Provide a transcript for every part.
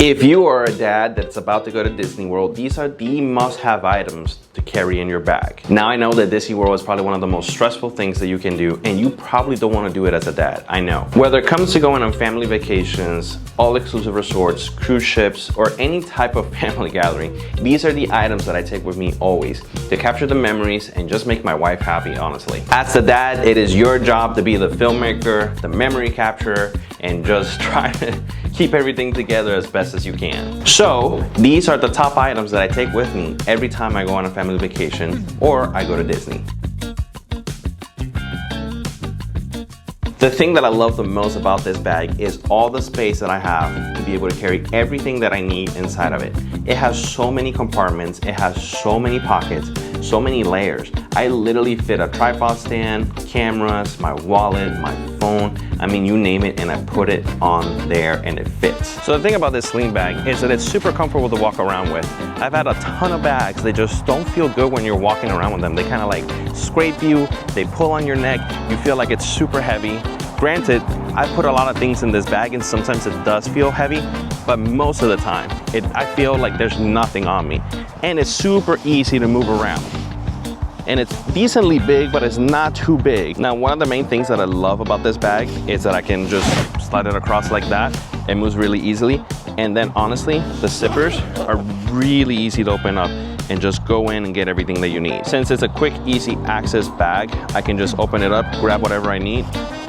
If you are a dad that's about to go to Disney World, these are the must-have items to carry in your bag. Now I know that Disney World is probably one of the most stressful things that you can do, and you probably don't want to do it as a dad, I know. Whether it comes to going on family vacations, all-exclusive resorts, cruise ships, or any type of family gathering, these are the items that I take with me always to capture the memories and just make my wife happy, honestly. As the dad, it is your job to be the filmmaker, the memory capturer, and just try to keep everything together as best as you can. So these are the top items that I take with me every time I go on a family vacation or I go to Disney. The thing that I love the most about this bag is all the space that I have to be able to carry everything that I need inside of it. It has so many compartments, it has so many pockets, so many layers. I literally fit a tripod stand, cameras, my wallet, my phone, I mean you name it, and I put it on there and it fits. So the thing about this sling bag is that it's super comfortable to walk around with. I've had a ton of bags, they just don't feel good when you're walking around with them. They kind of like scrape you, they pull on your neck, you feel like it's super heavy. Granted, I put a lot of things in this bag and sometimes it does feel heavy, but most of the time, I feel like there's nothing on me. And it's super easy to move around. And it's decently big, but it's not too big. Now, one of the main things that I love about this bag is that I can just slide it across like that. It moves really easily. And then honestly, the zippers are really easy to open up and just go in and get everything that you need. Since it's a quick, easy access bag, I can just open it up, grab whatever I need,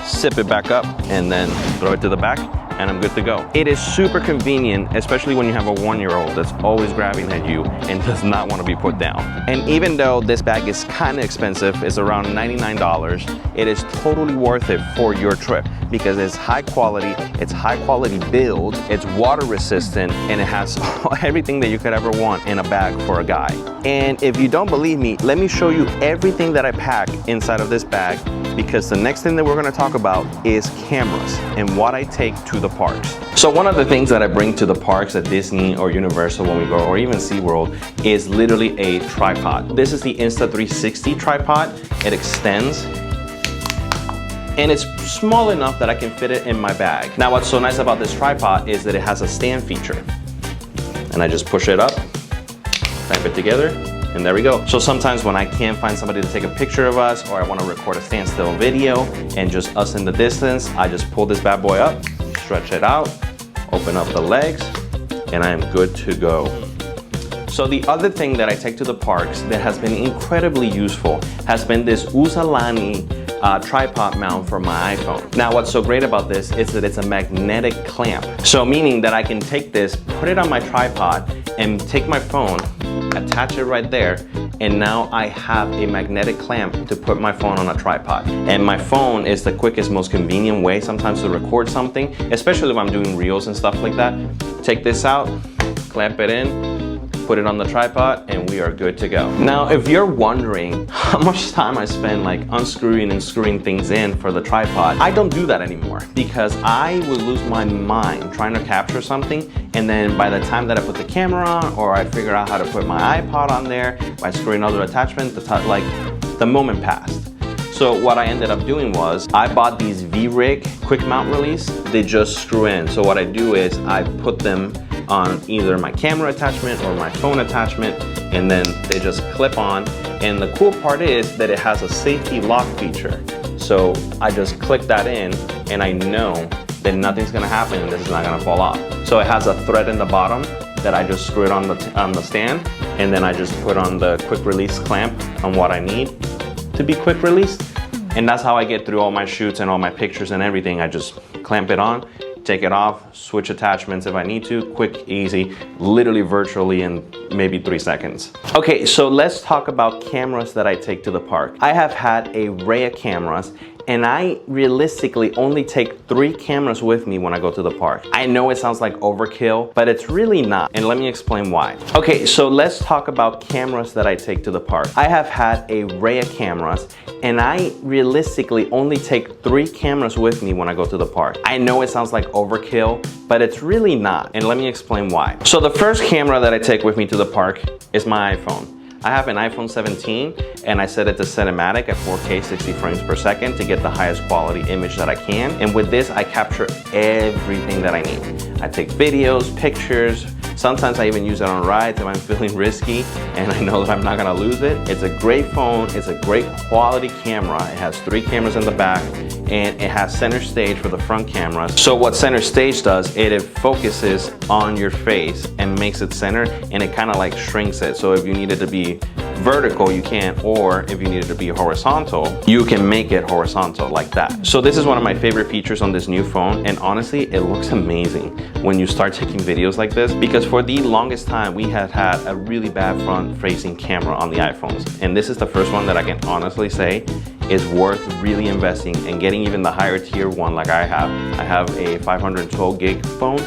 zip it back up, and then throw it to the back, and I'm good to go. It is super convenient, especially when you have a 1-year-old that's always grabbing at you and does not want to be put down. And even though this bag is kind of expensive, it's around $99, it is totally worth it for your trip because it's high quality build, it's water resistant, and it has everything that you could ever want in a bag for a guy. And if you don't believe me, let me show you everything that I pack inside of this bag, because the next thing that we're going to talk about is cameras and what I take to the parks. So one of the things that I bring to the parks at Disney or Universal when we go, or even SeaWorld, is literally a tripod. This is the Insta360 tripod. It extends and it's small enough that I can fit it in my bag. Now what's so nice about this tripod is that it has a stand feature. And I just push it up, clamp it together, and there we go. So sometimes when I can't find somebody to take a picture of us, or I want to record a standstill video and just us in the distance, I just pull this bad boy up, stretch it out, open up the legs, and I am good to go. So the other thing that I take to the parks that has been incredibly useful has been this Uzalani tripod mount for my iPhone. Now what's so great about this is that it's a magnetic clamp. So meaning that I can take this, put it on my tripod, and take my phone, attach it right there, and now I have a magnetic clamp to put my phone on a tripod. And my phone is the quickest, most convenient way sometimes to record something, especially if I'm doing reels and stuff like that. Take this out, clamp it in, put it on the tripod, and we are good to go. Now, if you're wondering how much time I spend like unscrewing and screwing things in for the tripod, I don't do that anymore because I would lose my mind trying to capture something, and then by the time that I put the camera on or I figure out how to put my iPod on there by screwing other attachments, the moment passed. So what I ended up doing was I bought these V-Rig quick mount release. They just screw in. So what I do is I put them on either my camera attachment or my phone attachment, and then they just clip on. And the cool part is that it has a safety lock feature. So I just click that in and I know that nothing's gonna happen and this is not gonna fall off. So it has a thread in the bottom that I just screw it on the stand, and then I just put on the quick release clamp on what I need to be quick released. And that's how I get through all my shoots and all my pictures and everything. I just clamp it on, take it off, switch attachments if I need to, quick, easy, literally virtually in maybe 3 seconds. Okay, so let's talk about cameras that I take to the park. I have had a array of cameras, and I realistically only take 3 cameras with me when I go to the park. I know it sounds like overkill, but it's really not, and let me explain why. Okay, so let's talk about cameras that I take to the park. I have had a array of cameras, and I realistically only take 3 cameras with me when I go to the park. I know it sounds like overkill, but it's really not, and let me explain why. So the first camera that I take with me to the park is my iPhone. I have an iPhone 17 and I set it to cinematic at 4K 60 frames per second to get the highest quality image that I can. And with this, I capture everything that I need. I take videos, pictures. Sometimes I even use it on rides if I'm feeling risky and I know that I'm not gonna lose it. It's a great phone, it's a great quality camera. It has 3 cameras in the back and it has center stage for the front camera. So what center stage does, it focuses on your face and makes it center, and it kind of like shrinks it. So if you need it to be vertical, you can, or if you need it to be horizontal, you can make it horizontal like that. So this is one of my favorite features on this new phone, and honestly, it looks amazing when you start taking videos like this, because for the longest time, we had had a really bad front-facing camera on the iPhones, and this is the first one that I can honestly say is worth really investing and getting even the higher tier one like I have. I have a 512 gig phone,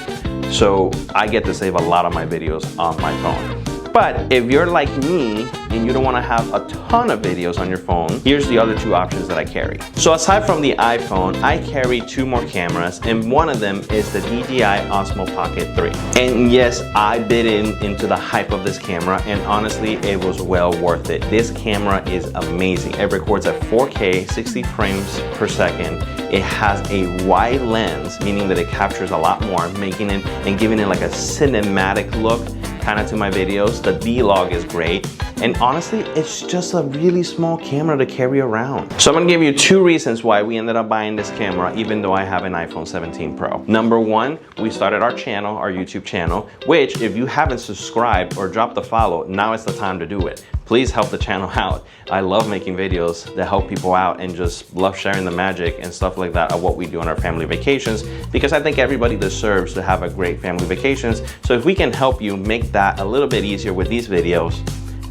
so I get to save a lot of my videos on my phone. But if you're like me and you don't want to have a ton of videos on your phone, here's the other 2 options that I carry. So aside from the iPhone, I carry 2 more cameras, and one of them is the DJI Osmo Pocket 3. And yes, I bit into the hype of this camera, and honestly, it was well worth it. This camera is amazing. It records at 4K, 60 frames per second. It has a wide lens, meaning that it captures a lot more, making it and giving it like a cinematic look kind of to my videos. The vlog is great, and honestly, it's just a really small camera to carry around. So I'm gonna give you 2 reasons why we ended up buying this camera, even though I have an iPhone 17 Pro. Number 1, we started our channel, our YouTube channel, which if you haven't subscribed or dropped the follow, now is the time to do it. Please help the channel out. I love making videos that help people out and just love sharing the magic and stuff like that of what we do on our family vacations, because I think everybody deserves to have a great family vacations. So if we can help you make that a little bit easier with these videos,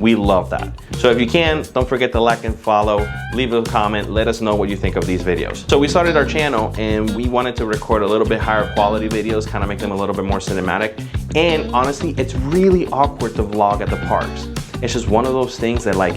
we love that. So if you can, don't forget to like and follow, leave a comment, let us know what you think of these videos. So we started our channel and we wanted to record a little bit higher quality videos, kind of make them a little bit more cinematic. And honestly, it's really awkward to vlog at the parks. It's just one of those things that, like,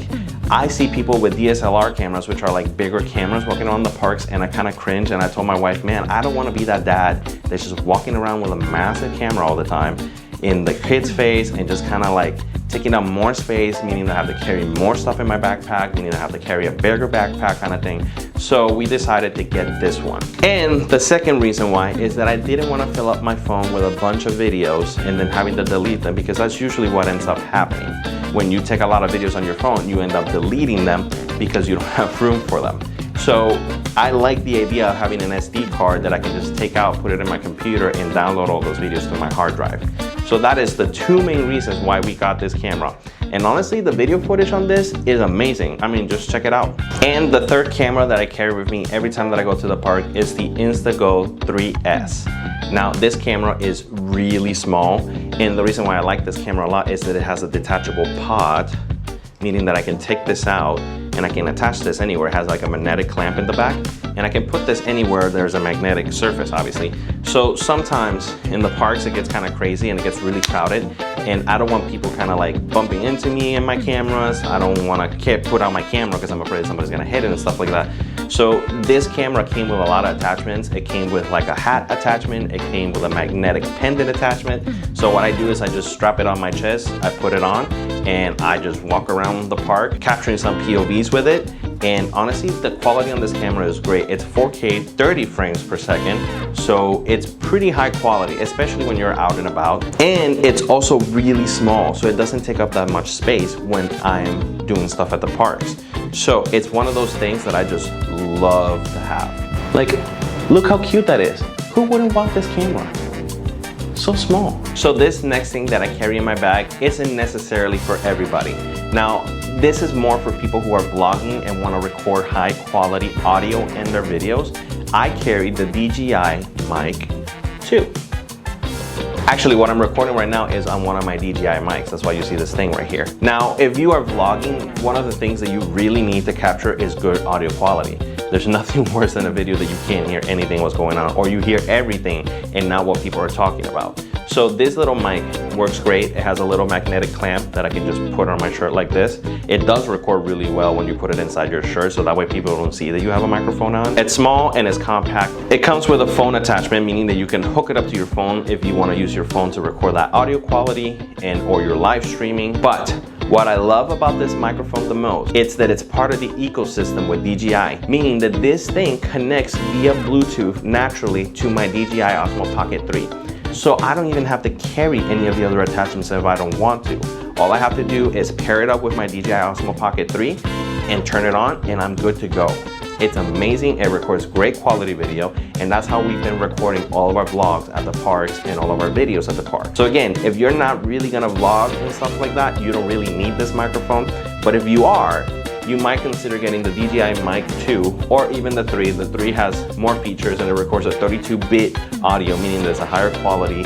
I see people with DSLR cameras, which are like bigger cameras, walking around the parks, and I kind of cringe, and I told my wife, man, I don't want to be that dad that's just walking around with a massive camera all the time in the kid's face and just kind of like taking up more space, meaning that I have to carry more stuff in my backpack, meaning I have to carry a bigger backpack kind of thing. So we decided to get this one. And the second reason why is that I didn't want to fill up my phone with a bunch of videos and then having to delete them, because that's usually what ends up happening. When you take a lot of videos on your phone, you end up deleting them because you don't have room for them. So I like the idea of having an SD card that I can just take out, put it in my computer, and download all those videos to my hard drive. So that is the 2 main reasons why we got this camera. And honestly, the video footage on this is amazing. I mean, just check it out. And the third camera that I carry with me every time that I go to the park is the Instago 3S. Now, this camera is really small, and the reason why I like this camera a lot is that it has a detachable pod, meaning that I can take this out and I can attach this anywhere. It has like a magnetic clamp in the back, and I can put this anywhere there's a magnetic surface, obviously. So sometimes in the parks it gets kind of crazy and it gets really crowded, and I don't want people kind of like bumping into me and my cameras. I don't want to put out my camera because I'm afraid somebody's gonna hit it and stuff like that. So this camera came with a lot of attachments. It came with like a hat attachment. It came with a magnetic pendant attachment. So what I do is I just strap it on my chest, I put it on, and I just walk around the park capturing some POVs with it. And honestly, the quality on this camera is great. It's 4K 30 frames per second, so it's pretty high quality, especially when you're out and about. And it's also really small, so it doesn't take up that much space when I'm doing stuff at the parks. So it's one of those things that I just love to have. Like, look how cute that is. Who wouldn't want this camera? So small. So this next thing that I carry in my bag isn't necessarily for everybody. Now, this is more for people who are vlogging and want to record high quality audio in their videos. I carry the DJI Mic 2. Actually, what I'm recording right now is on one of my DJI mics. That's why you see this thing right here. Now, if you are vlogging, one of the things that you really need to capture is good audio quality. There's nothing worse than a video that you can't hear anything what's going on, or you hear everything and not what people are talking about. So this little mic works great. It has a little magnetic clamp that I can just put on my shirt like this. It does record really well when you put it inside your shirt, so that way people don't see that you have a microphone on. It's small and it's compact. It comes with a phone attachment, meaning that you can hook it up to your phone if you want to use your phone to record that audio quality and or your live streaming. But What I love about this microphone the most, it's that it's part of the ecosystem with DJI, meaning that this thing connects via Bluetooth naturally to my DJI Osmo Pocket 3. So I don't even have to carry any of the other attachments if I don't want to. All I have to do is pair it up with my DJI Osmo Pocket 3 and turn it on, and I'm good to go. It's amazing, it records great quality video, and that's how we've been recording all of our vlogs at the parks and all of our videos at the park. So again, if you're not really gonna vlog and stuff like that, you don't really need this microphone. But if you are, you might consider getting the DJI Mic 2 or even the 3. The 3 has more features and it records a 32-bit audio, meaning there's a higher quality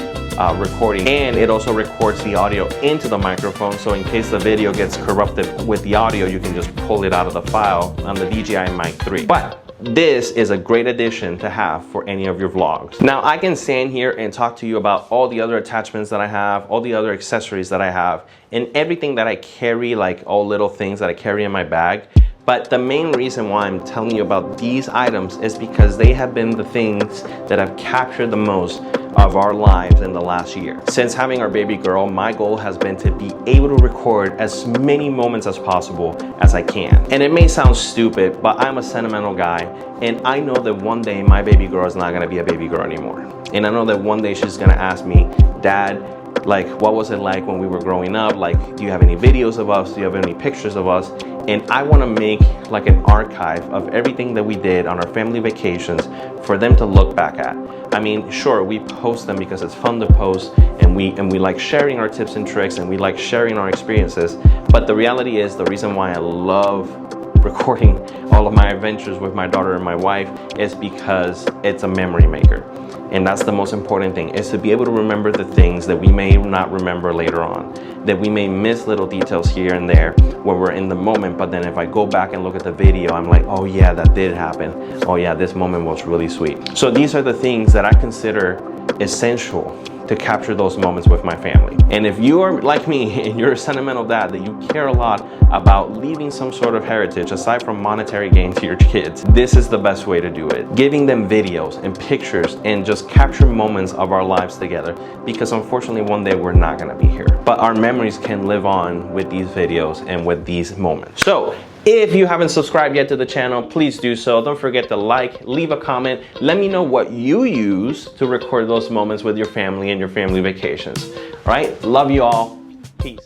recording, and it also records the audio into the microphone, so in case the video gets corrupted with the audio, you can just pull it out of the file on the DJI Mic 3. But this is a great addition to have for any of your vlogs. Now I can stand here and talk to you about all the other attachments that I have, all the other accessories that I have, and everything that I carry, like all little things that I carry in my bag. But the main reason why I'm telling you about these items is because they have been the things that have captured the most of our lives in the last year. Since having our baby girl, my goal has been to be able to record as many moments as possible as I can. And it may sound stupid, but I'm a sentimental guy, and I know that one day my baby girl is not gonna be a baby girl anymore. And I know that one day she's gonna ask me, Dad, like, what was it like when we were growing up? Like, do you have any videos of us? Do you have any pictures of us? And I want to make like an archive of everything that we did on our family vacations for them to look back at. I mean, sure, we post them because it's fun to post, and we like sharing our tips and tricks, and we like sharing our experiences. But the reality is, the reason why I love recording all of my adventures with my daughter and my wife is because it's a memory maker. And that's the most important thing, is to be able to remember the things that we may not remember later on, that we may miss little details here and there when we're in the moment, but then if I go back and look at the video, I'm like, oh yeah, that did happen. Oh yeah, this moment was really sweet. So these are the things that I consider essential to capture those moments with my family. And if you are like me and you're a sentimental dad, that you care a lot about leaving some sort of heritage aside from monetary gain to your kids, this is the best way to do it. Giving them videos and pictures and just capture moments of our lives together, because unfortunately one day we're not gonna be here. But our memories can live on with these videos and with these moments. So if you haven't subscribed yet to the channel, please do so. Don't forget to like, leave a comment. Let me know what you use to record those moments with your family and your family vacations. All right? Love you all. Peace.